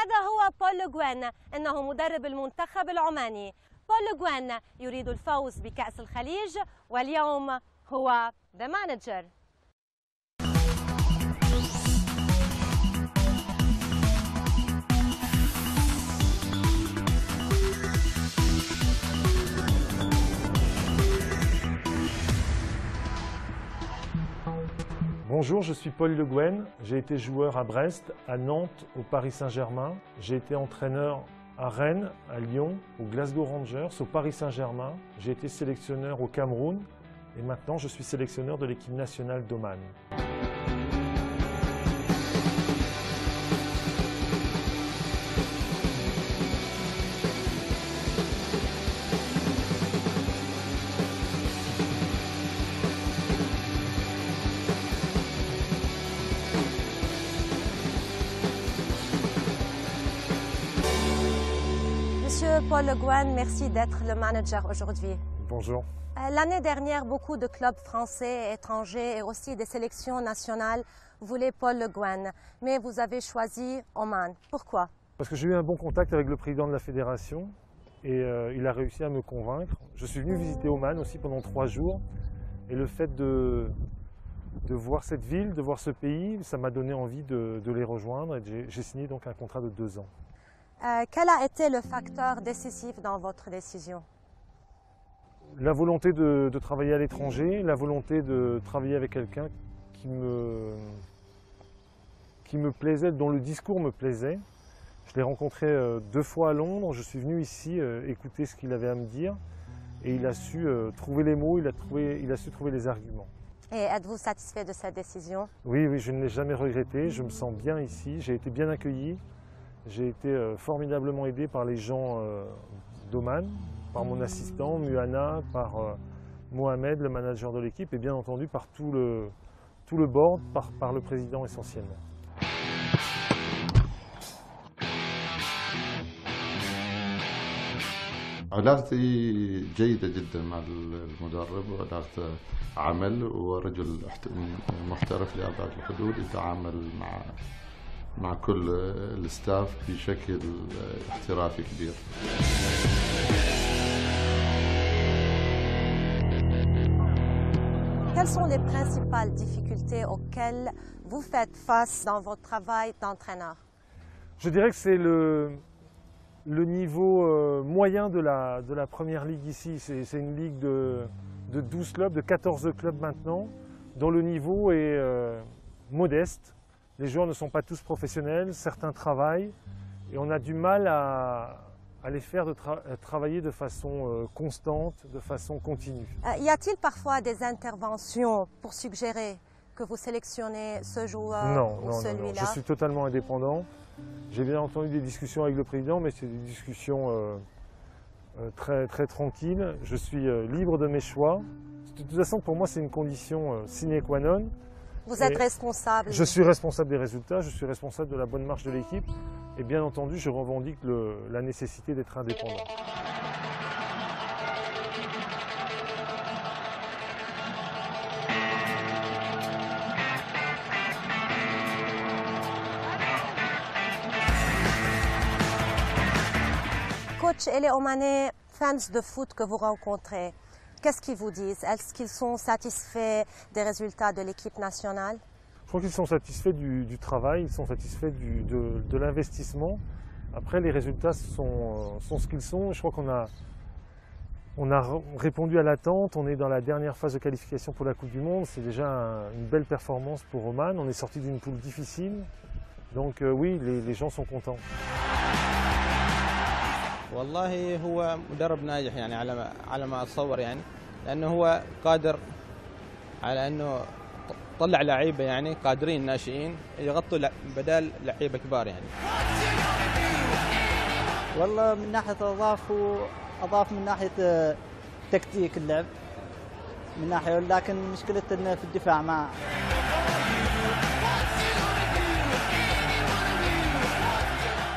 هذا هو بول لو غوين، إنه مدرب المنتخب العماني. بول لو غوين يريد الفوز بكأس الخليج، واليوم هو ذا مانجر. Bonjour, je suis Paul Le Guen. J'ai été joueur à Brest, à Nantes, au Paris Saint-Germain. J'ai été entraîneur à Rennes, à Lyon, au Glasgow Rangers, au Paris Saint-Germain. J'ai été sélectionneur au Cameroun et maintenant je suis sélectionneur de l'équipe nationale d'Oman. Monsieur Paul Le Guen, merci d'être le manager aujourd'hui. Bonjour. L'année dernière, beaucoup de clubs français et étrangers et aussi des sélections nationales voulaient Paul Le Guen, mais vous avez choisi Oman. Pourquoi? Parce que j'ai eu un bon contact avec le président de la fédération et il a réussi à me convaincre. Je suis venu visiter Oman aussi pendant 3 jours et le fait de voir cette ville, de voir ce pays, ça m'a donné envie de les rejoindre et j'ai signé donc un contrat de 2 ans. Quel a été le facteur décisif dans votre décision? La volonté de travailler à l'étranger, la volonté de travailler avec quelqu'un qui me plaisait, dont le discours me plaisait. Je l'ai rencontré 2 fois à Londres, je suis venu ici écouter ce qu'il avait à me dire et il a su trouver les mots, il a su trouver les arguments. Et êtes-vous satisfait de cette décision? Oui, oui, je ne l'ai jamais regretté, je me sens bien ici, j'ai été bien accueilli. J'ai été formidablement aidé par les gens d'Oman, par mon assistant, Muhana, par Mohamed, le manager de l'équipe, et bien entendu par tout le board, par le président essentiellement. علاقتي جيدة جدا مع المدرب، وعلاقته عمل ورجل محترف لأبعد الحدود، يتعامل مع كل الستاف بشكل احترافي كبير. Quelles sont les principales difficultés auxquelles vous faites face dans votre travail d'entraîneur? Je dirais que c'est le niveau moyen de la première ligue ici. C'est une ligue de 12 clubs, de 14 clubs maintenant, dont le niveau est modeste. Les joueurs ne sont pas tous professionnels, certains travaillent et on a du mal à les faire travailler de façon constante, de façon continue. Y a-t-il parfois des interventions pour suggérer que vous sélectionnez ce joueur ou celui-là? Non, je suis totalement indépendant. J'ai bien entendu des discussions avec le président, mais c'est des discussions très tranquilles. Je suis libre de mes choix. De toute façon, pour moi, c'est une condition sine qua non. Vous êtes responsable? Je suis responsable des résultats, je suis responsable de la bonne marche de l'équipe et bien entendu je revendique la nécessité d'être indépendant. Coach, et les Omanais fans de foot que vous rencontrez, qu'est-ce qu'ils vous disent? Est-ce qu'ils sont satisfaits des résultats de l'équipe nationale? Je crois qu'ils sont satisfaits du travail, ils sont satisfaits de l'investissement. Après, les résultats sont ce qu'ils sont. Je crois qu'on a répondu à l'attente. On est dans la dernière phase de qualification pour la Coupe du Monde. C'est déjà une belle performance pour Oman. On est sorti d'une poule difficile. Donc oui, les gens sont contents. والله هو مدرب ناجح يعني على ما اتصور يعني، لانه هو قادر على انه طلع لعيبه يعني قادرين ناشئين يغطوا بدال لعيبه كبار يعني. والله من ناحيه اضاف من ناحيه تكتيك اللعب من ناحيه، لكن مشكلة انه في الدفاع ما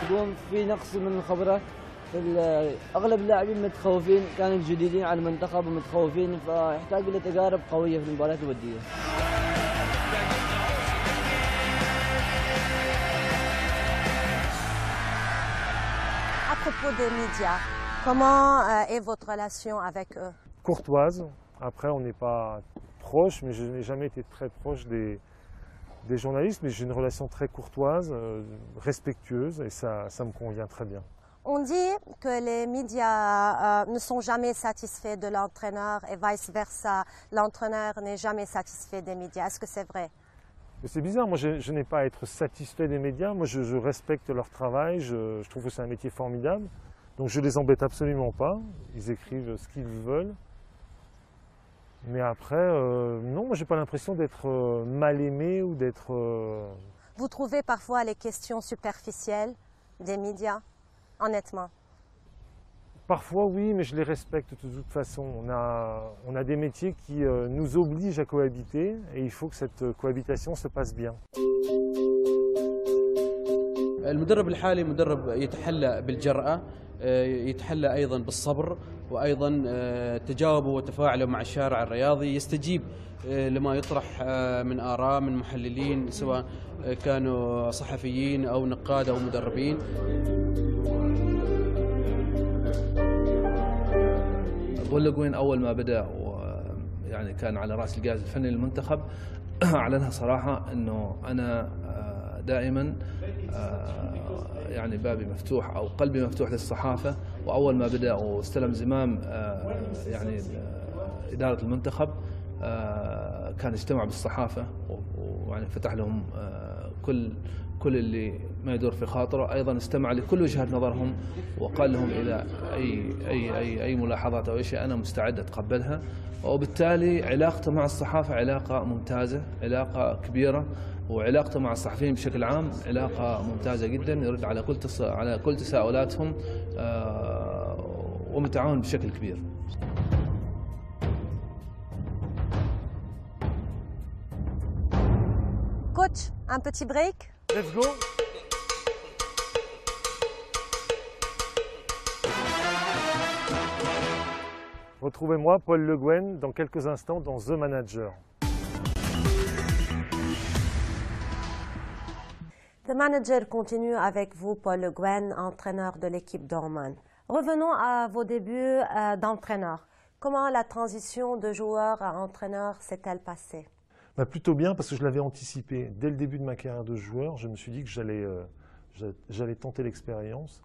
يكون في نقص من الخبرة. اغلب اللاعبين متخوفين، كانوا جديدين على المنتخب ومتخوفين، فيحتاج الى تجارب قويه في المباريات الوديه. propos des médias, comment est votre relation avec eux? Courtoise. Après, on n'est pas proche, mais je n'ai jamais été très proche des journalistes, mais j'ai une relation très courtoise, respectueuse, et ça me convient très bien. On dit que les médias ne sont jamais satisfaits de l'entraîneur et vice-versa. L'entraîneur n'est jamais satisfait des médias. Est-ce que c'est vrai? C'est bizarre, moi je n'ai pas à être satisfait des médias, moi je respecte leur travail, je trouve que c'est un métier formidable, donc je les embête absolument pas, ils écrivent ce qu'ils veulent. Mais après, non, moi j'ai pas l'impression d'être mal aimé ou d'être... Vous trouvez parfois les questions superficielles des médias, honnêtement? Parfois oui, mais je les respecte de toute façon. On a des métiers qui nous obligent à cohabiter et il faut que cette cohabitation se passe bien. المدرب الحالي مدرب يتحلى بالجرأة، يتحلى أيضا بالصبر، وأيضا تجاوبه وتفاعله مع الشارع الرياضي، يستجيب لما يطرح من آراء من محللين سواء كانوا صحفيين أو نقاد أو مدربين. بول لو غوين أول ما بدأ يعني كان على رأس الجهاز الفني للمنتخب أعلنها صراحة أنه أنا دائما يعني بابي مفتوح أو قلبي مفتوح للصحافة، وأول ما بدأ واستلم زمام يعني إدارة المنتخب كان يجتمع بالصحافة ويعني فتح لهم كل اللي ما يدور في خاطره، أيضا استمع لكل وجهات نظرهم وقال لهم إذا أي ملاحظات أو أي شيء أنا مستعد أتقبلها، وبالتالي علاقته مع الصحافة علاقة ممتازة، علاقة كبيرة، وعلاقته مع الصحفيين بشكل عام علاقة ممتازة جدا، يرد على كل تساؤلاتهم ومتعاون بشكل كبير. Coach, un petit break? Let's go! Retrouvez-moi, Paul Le Guen, dans quelques instants dans The Manager. The Manager continue avec vous, Paul Le Guen, entraîneur de l'équipe d'Oman. Revenons à vos débuts d'entraîneur. Comment la transition de joueur à entraîneur s'est-elle passée? Plutôt bien, parce que je l'avais anticipé. Dès le début de ma carrière de joueur, je me suis dit que j'allais tenter l'expérience.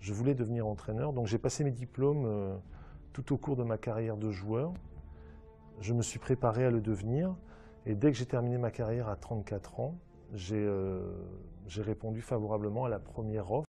Je voulais devenir entraîneur, donc j'ai passé mes diplômes tout au cours de ma carrière de joueur. Je me suis préparé à le devenir, et dès que j'ai terminé ma carrière à 34 ans, j'ai répondu favorablement à la première offre.